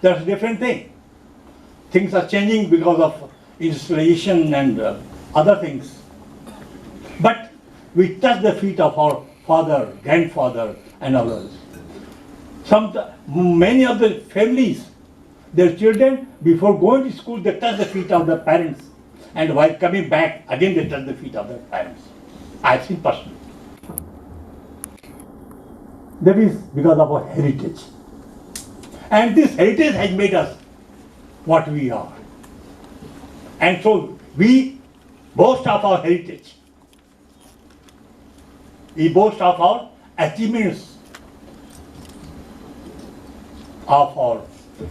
That's a different thing. Things are changing because of industrialization and other things. But we touch the feet of our father, grandfather, and others. Many of the families, their children, before going to school, they touch the feet of their parents. And while coming back, again they touch the feet of their parents. I've seen personally. That is because of our heritage. And this heritage has made us what we are. And so we boast of our heritage. We boast of our achievements of our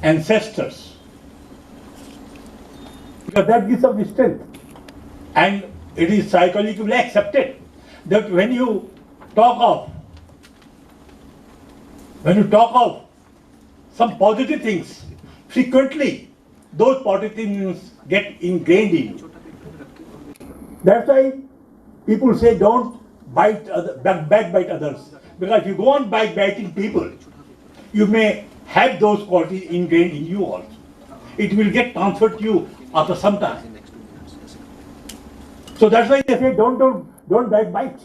ancestors. Because that gives us strength. And it is psychologically accepted that when you talk of some positive things, frequently those positive things get ingrained in you. That's why people say don't backbite others. Because if you go on backbiting people, you may have those qualities ingrained in you also. It will get transferred to you after some time. So that's why they say don't backbite.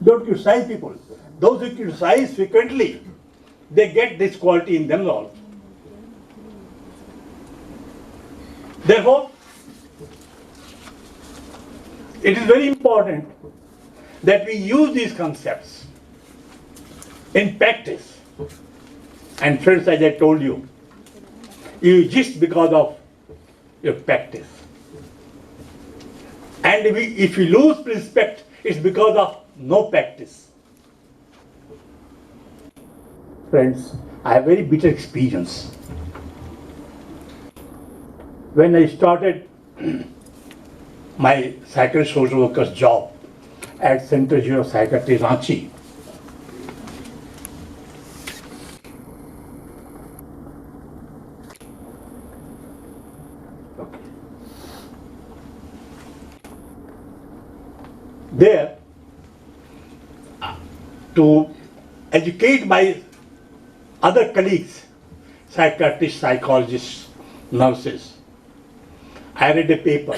Don't criticize people. Those who criticize frequently, they get this quality in them also. Therefore, it is very important that we use these concepts in practice. And friends, as I told you, you just because of your practice. And if you lose respect, it's because of no practice. Friends, I have very bitter experience. When I started my psychiatric social worker's job at Central Institute of Psychiatry, Ranchi, there to educate my other colleagues, psychiatrists, psychologists, nurses, I read a paper.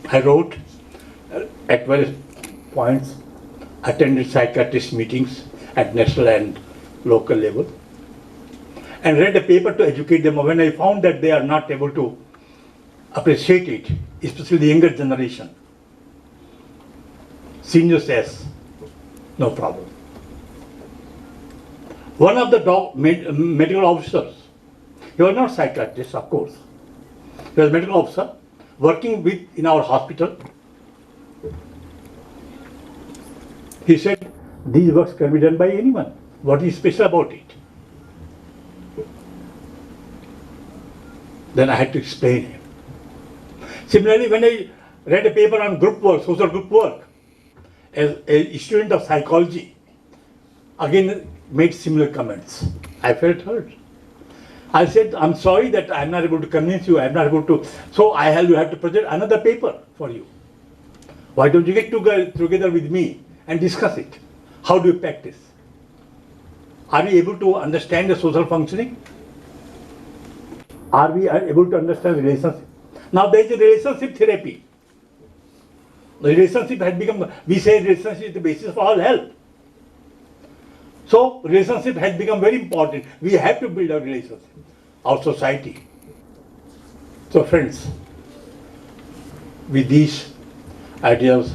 I wrote at various points, attended psychiatrist meetings at national and local level, and read a paper to educate them. When I found that they are not able to appreciate it, especially the younger generation, senior says, no problem. One of the medical officers, he was not a psychiatrist, of course, he was a medical officer working in our hospital. He said, these works can be done by anyone. What is special about it? Then I had to explain him. Similarly, when I read a paper on group work, social group work, as a student of psychology, again made similar comments. I felt hurt. I said, I'm sorry that I'm not able to convince you, I'm not able to, so you have to present another paper for you. Why don't you get together with me and discuss it? How do you practice? Are we able to understand the social functioning? Are we able to understand relationship? Now there is a relationship therapy. The relationship has become, we say relationship is the basis for all health. So relationship has become very important. We have to build our relationship, our society. So friends, with these ideas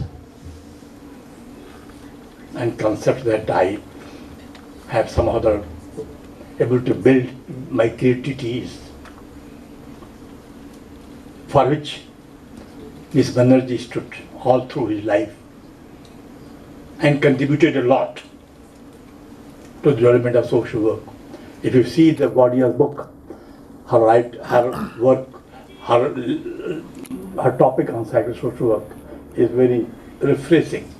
and concepts that I have some other able to build my creativity, for which Ms. Banerjee stood all through his life and contributed a lot to the development of social work. If you see the body of book, her work, her topic on psychosocial work is very refreshing.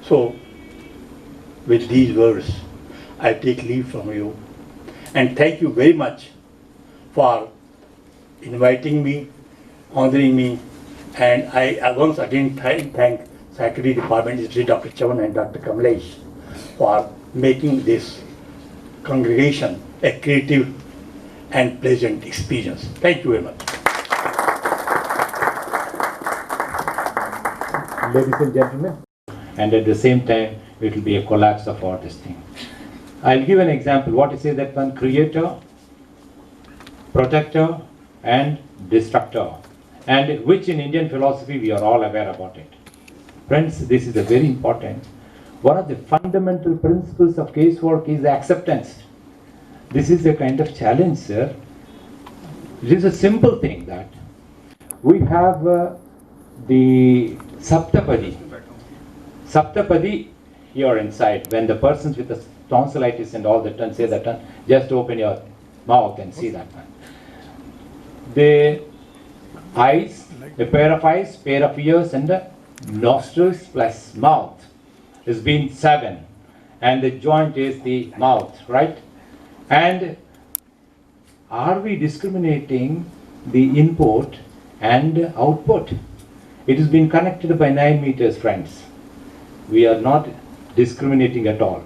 So, with these words, I take leave from you and thank you very much for inviting me, honoring me, and I once again thank Psychiatry Department, Dr. Chavan and Dr. Kamlesh for making this congregation a creative and pleasant experience. Thank you very much. Ladies and gentlemen, and at the same time, it will be a collapse of all this thing. I'll give an example. What is it that one creator, protector, and destructor, and which in Indian philosophy we are all aware about it. Friends, this is a very important. One of the fundamental principles of casework is acceptance. This is a kind of challenge, sir. It is a simple thing that we have the Saptapadi. Saptapadi here inside, when the persons with the tonsillitis and all that say that, just open your mouth and see that one. The eyes, a pair of eyes, pair of ears, and the nostrils plus mouth is being 7, and the joint is the mouth, right? And are we discriminating the input and output? It has been connected by 9 meters, friends. We are not discriminating at all.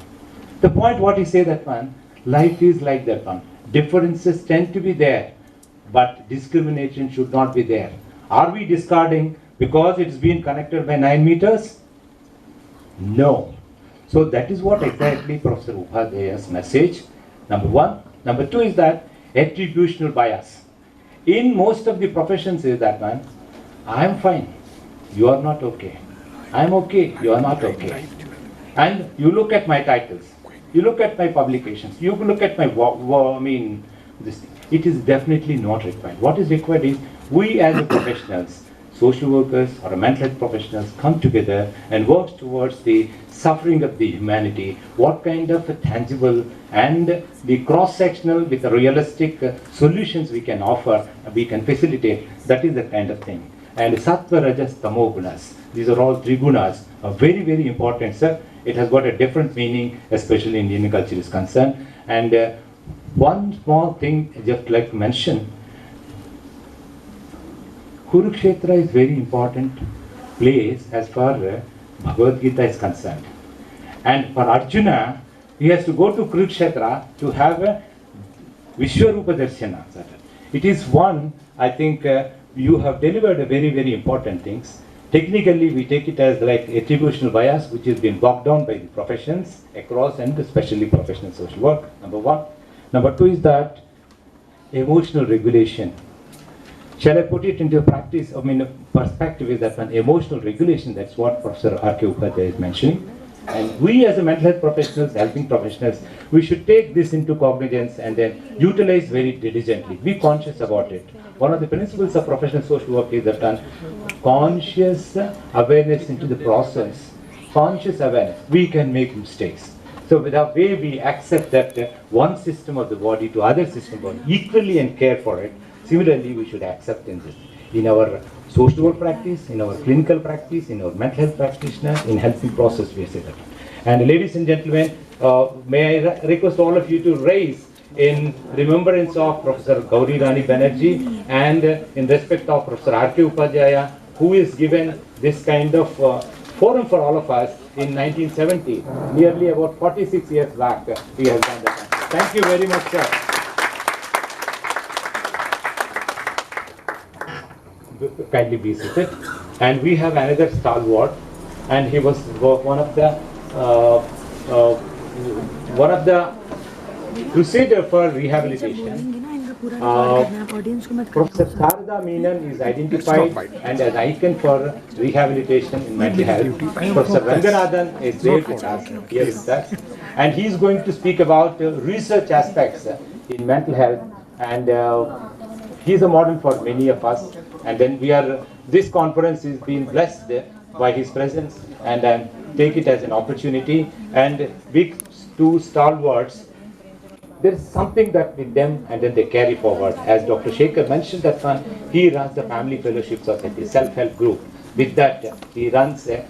The point what he say that one, life is like that one. Differences tend to be there, but discrimination should not be there. Are we discarding because it's been connected by 9 meters? No. So that is what exactly Professor Upadhayay's message, number 1. Number 2 is that attributional bias. In most of the professions is that one, I am fine, you are not okay. I am okay, you are not okay. And you look at my titles, you look at my publications, you look at my this thing. It is definitely not required. What is required is we as professionals, social workers or mental health professionals come together and work towards the suffering of the humanity. What kind of a tangible and the cross-sectional with the realistic solutions we can offer, we can facilitate. That is the kind of thing. And Sattva, Rajas, Tamo Gunas. These are all three gunas, are very, very important, sir. It has got a different meaning, especially in Indian culture is concerned. And one small thing I just like to mention, Kurukshetra is very important place as far as Bhagavad Gita is concerned. And for Arjuna, he has to go to Kurukshetra to have a Vishwarupa Darshana. It is one, I think, you have delivered a very, very important things. Technically, we take it as like attributional bias, which has been bogged down by the professions across and especially professional social work, number 1. Number 2 is that emotional regulation. Shall I put it into practice? Perspective is that an emotional regulation, that's what Professor K Upadhayay is mentioning. And we as a mental health professionals, helping professionals, we should take this into cognizance and then utilize very diligently. Be conscious about it. One of the principles of professional social work is that conscious awareness into the process, conscious awareness. We can make mistakes. So with the way we accept that one system of the body to other system of the body equally and care for it, similarly we should accept in this. In our social work practice, in our clinical practice, in our mental health practitioner, in helping process we say that. And ladies and gentlemen, may I request all of you to raise in remembrance of Professor Gauri Rani Banerjee and in respect of Professor K Upadhayay, who is given this kind of forum for all of us in 1970, nearly about 46 years back, he has done that. Thank you very much, sir. Kindly be seated. And we have another stalwart, and he was one of the crusader for rehabilitation. Professor Sarada Menon is identified and as icon for rehabilitation in mental health. Professor Ranganathan is there with us, here with us, and he is going to speak about research aspects in mental health, and he is a model for many of us. And then this conference is being blessed by his presence, and take it as an opportunity. And big two stalwarts, there is something that with them, and then they carry forward. As Dr. Shekhar mentioned that one, he runs the Family Fellowship Society, self-help group. With that, he runs a